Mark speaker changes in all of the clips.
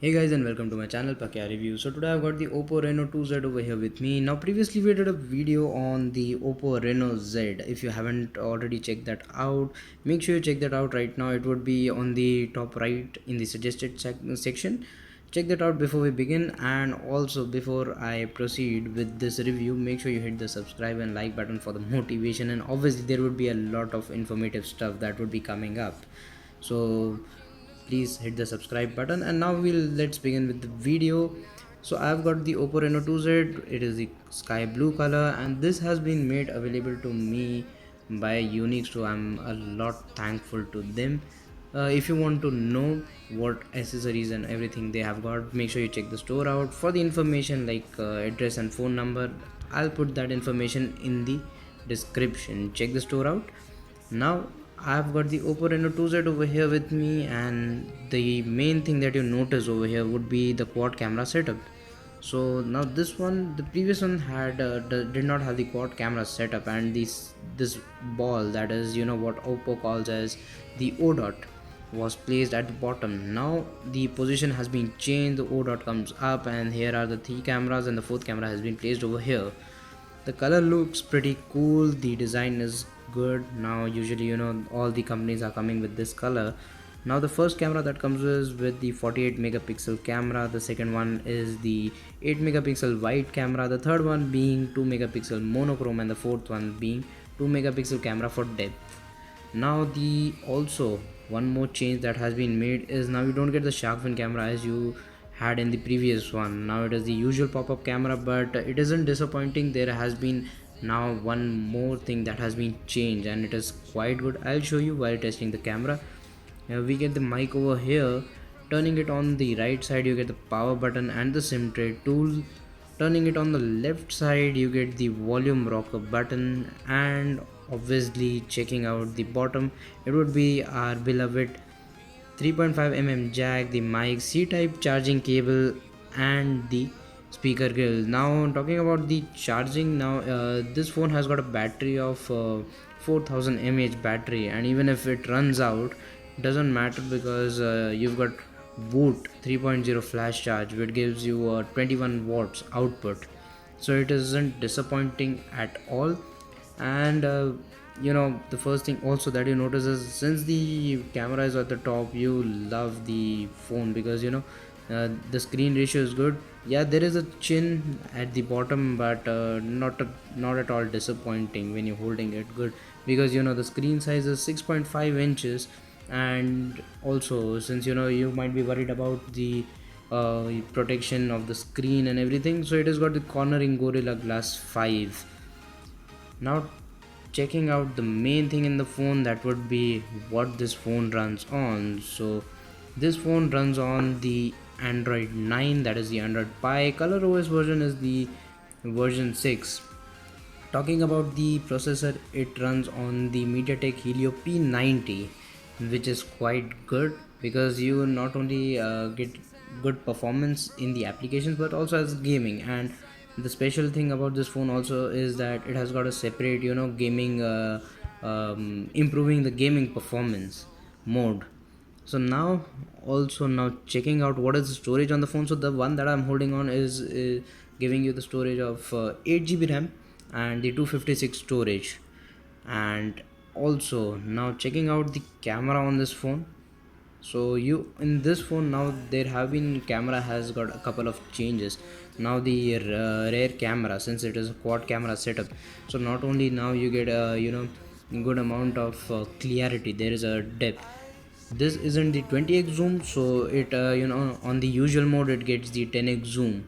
Speaker 1: Hey guys, and welcome to my channel Pakya Review. So today I've got the Oppo Reno 2Z over here with me. Now previously we did a video on the Oppo Reno Z. If you haven't already checked that out, make sure you check that out right now. It would be on the top right in the suggested section. Check that out before we begin, and also before I proceed with this review, make sure you hit the subscribe and like button for the motivation, and obviously there would be a lot of informative stuff that would be coming up. So please hit the subscribe button, and now let's begin with the video. So I've got the Oppo Reno 2Z. It is the sky blue color, and this has been made available to me by Unique, so I'm a lot thankful to them. If you want to know what accessories and everything they have got, make sure you check the store out. For the information like address and phone number, I'll put that information in the description. Check the store out. Now I've got the Oppo Reno 2Z over here with me, and the main thing that you notice over here would be the quad camera setup. So now the previous one did not have the quad camera setup, and this ball, that is what Oppo calls as the O dot, was placed at the bottom. Now the position has been changed. The O dot comes up, and here are the three cameras, and the fourth camera has been placed over here. The color looks pretty cool. The design is good. Now usually all the companies are coming with this color. Now the first camera that comes is with the 48 megapixel camera. The second one is the 8 megapixel wide camera. The third one being 2 megapixel monochrome, and the fourth one being 2 megapixel camera for depth. Now the also one more change that has been made is now you don't get the shark fin camera as you had in the previous one. Now it is the usual pop-up camera, but it isn't disappointing. There has been now one more thing that has been changed, and it is quite good. I'll show you while testing the camera. We get the mic over here. Turning it on the right side, you get the power button and the SIM tray tool. Turning it on the left side, you get the volume rocker button, and obviously checking out the bottom, it would be our beloved 3.5 mm jack, the mic, C-type charging cable, and the speaker grill. Now talking about the charging, now this phone has got a battery of 4000 mAh battery, and even if it runs out, doesn't matter because you've got boot 3.0 flash charge, which gives you 21 watts output, so it isn't disappointing at all. And the first thing also that you notice is, since the camera is at the top, you love the phone because the screen ratio is good. Yeah, there is a chin at the bottom, but not at all disappointing when you're holding it good, because the screen size is 6.5 inches. And also, since you might be worried about the protection of the screen and everything, so it has got the cornering Gorilla Glass 5. Now checking out the main thing in the phone, that would be what this phone runs on. So this phone runs on the Android 9, that is the Android Pie. Color OS version is the version 6. Talking about the processor, it runs on the MediaTek Helio P90, which is quite good because you not only get good performance in the applications but also as gaming. And the special thing about this phone also is that it has got a separate gaming improving the gaming performance mode. So now checking out what is the storage on the phone. So the one that I'm holding on is giving you the storage of 8 GB RAM and the 256 storage. And also now checking out the camera on this phone. So in this phone, now there have been camera has got a couple of changes. Now the rear camera, since it is a quad camera setup, so not only now you get good amount of clarity, there is a depth. This isn't the 20x zoom, so it on the usual mode it gets the 10x zoom.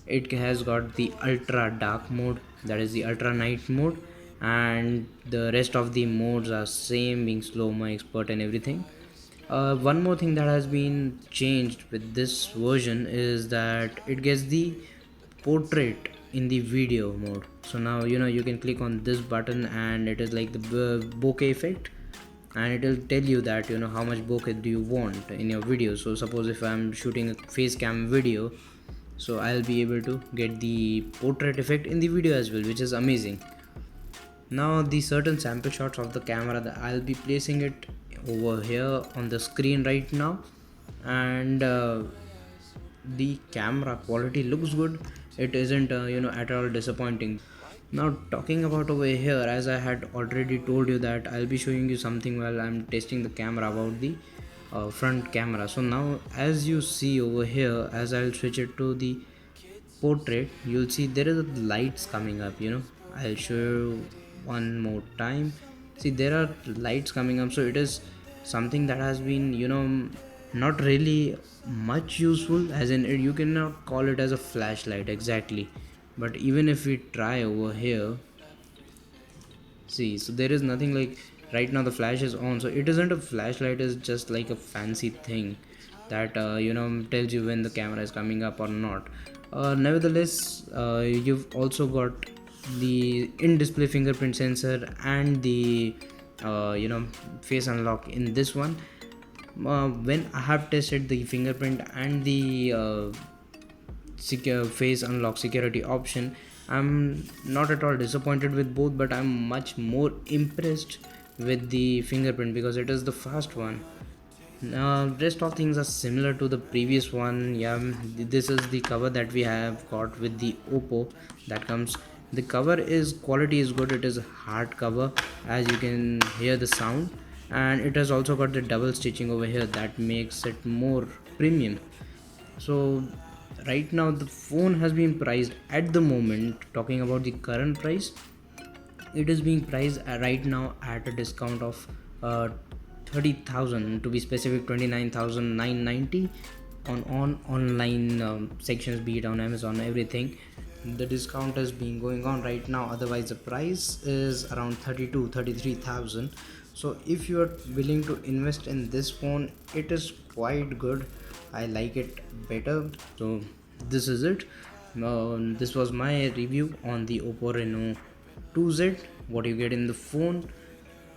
Speaker 1: It has got the ultra dark mode, that is the ultra night mode, and the rest of the modes are same, being slow mo, expert, and everything. One more thing that has been changed with this version is that it gets the portrait in the video mode. So now you can click on this button, and it is like the bokeh effect, and it will tell you that how much bokeh do you want in your video. So suppose if I'm shooting a face cam video, so I'll be able to get the portrait effect in the video as well, which is amazing. Now the certain sample shots of the camera, that I'll be placing it over here on the screen right now. And the camera quality looks good. It isn't at all disappointing. Now talking about over here, as I had already told you that I'll be showing you something while I'm testing the camera about the front camera. So now as you see over here, as I'll switch it to the portrait, you'll see there is lights coming up. I'll show you one more time. See, there are lights coming up, so it is something that has been not really much useful, as in you cannot call it as a flashlight exactly. But even if we try over here, see, so there is nothing like right now the flash is on, so it isn't a flashlight, it's just like a fancy thing that tells you when the camera is coming up or not. Nevertheless, you've also got the in-display fingerprint sensor and the face unlock in this one. When I have tested the fingerprint and the secure face unlock security option, I'm not at all disappointed with both, but I'm much more impressed with the fingerprint because it is the fast one. Rest of things are similar to the previous one. Yeah, this is the cover that we have got with the Oppo that comes. The cover is quality is good. It is hard cover, as you can hear the sound, and it has also got the double stitching over here that makes it more premium. So right now the phone has been priced at the moment, talking about the current price, it is being priced right now at a discount of 30,000, to be specific 29,990 on online sections, be it on Amazon, everything. The discount is being going on right now, otherwise the price is around 33,000. So if you are willing to invest in this phone, it is quite good. I like it better. So this is it. This was my review on the Oppo Reno 2Z, what you get in the phone.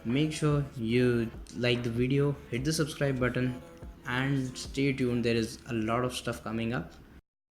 Speaker 1: Make sure you like the video, hit the subscribe button, and stay tuned. There is a lot of stuff coming up.